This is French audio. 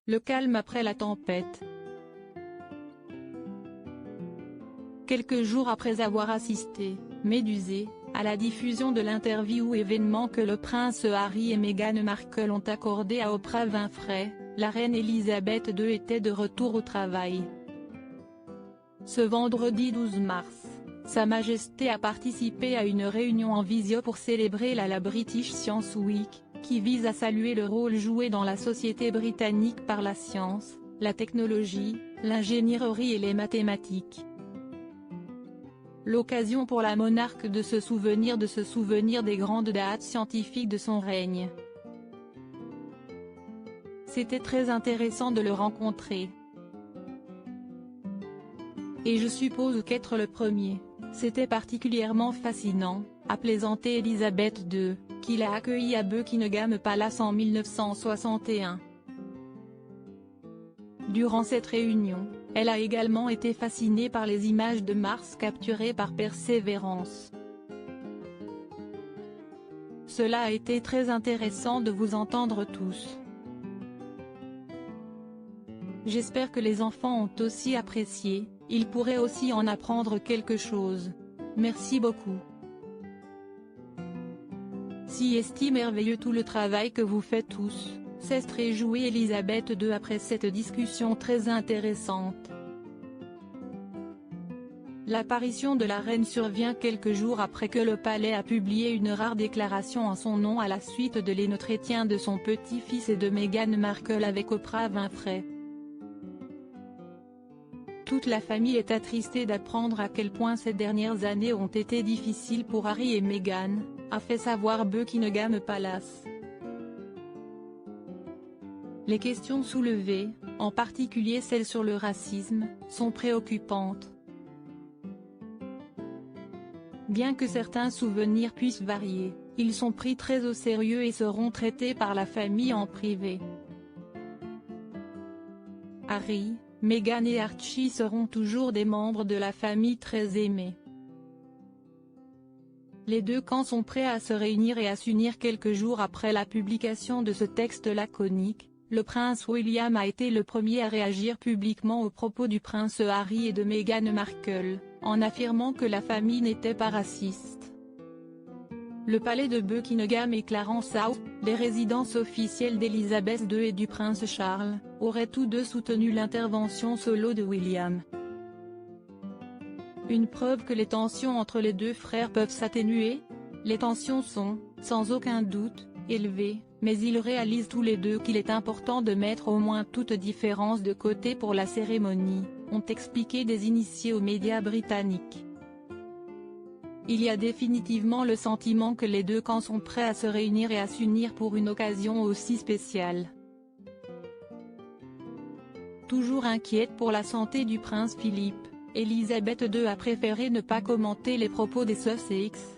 Le calme après la tempête. Quelques jours après avoir assisté, médusé, à la diffusion de l'interview événement que le prince Harry et Meghan Markle ont accordé à Oprah Winfrey, la reine Elisabeth II était de retour au travail. Ce vendredi 12 mars, Sa Majesté a participé à une réunion en visio pour célébrer la British Science Week, qui vise à saluer le rôle joué dans la société britannique par la science, la technologie, l'ingénierie et les mathématiques. L'occasion pour la monarque de se souvenir des grandes dates scientifiques de son règne. C'était très intéressant de le rencontrer. Et je suppose qu'être le premier, c'était particulièrement fascinant, a plaisanté Elisabeth II, qui l'a accueilli à Buckingham Palace en 1961. Durant cette réunion, elle a également été fascinée par les images de Mars capturées par Persévérance. Cela a été très intéressant de vous entendre tous. J'espère que les enfants ont aussi apprécié, ils pourraient aussi en apprendre quelque chose. Merci beaucoup. Si est merveilleux tout le travail que vous faites tous, s'est réjouie Elisabeth II après cette discussion très intéressante. L'apparition de la reine survient quelques jours après que le palais a publié une rare déclaration en son nom à la suite de l'entretien de son petit-fils et de Meghan Markle avec Oprah Winfrey. Toute la famille est attristée d'apprendre à quel point ces dernières années ont été difficiles pour Harry et Meghan, a fait savoir Buckingham Palace. Les questions soulevées, en particulier celles sur le racisme, sont préoccupantes. Bien que certains souvenirs puissent varier, ils sont pris très au sérieux et seront traités par la famille en privé. Harry, Meghan et Archie seront toujours des membres de la famille très aimés. Les deux camps sont prêts à se réunir et à s'unir quelques jours après la publication de ce texte laconique. Le prince William a été le premier à réagir publiquement aux propos du prince Harry et de Meghan Markle, en affirmant que la famille n'était pas raciste. Le palais de Buckingham et Clarence House, les résidences officielles d'Elisabeth II et du prince Charles, auraient tous deux soutenu l'intervention solo de William. Une preuve que les tensions entre les deux frères peuvent s'atténuer? Les tensions sont, sans aucun doute, élevées, mais ils réalisent tous les deux qu'il est important de mettre au moins toute différence de côté pour la cérémonie, ont expliqué des initiés aux médias britanniques. Il y a définitivement le sentiment que les deux camps sont prêts à se réunir et à s'unir pour une occasion aussi spéciale. Toujours inquiète pour la santé du prince Philippe, Elisabeth II a préféré ne pas commenter les propos des Sussex.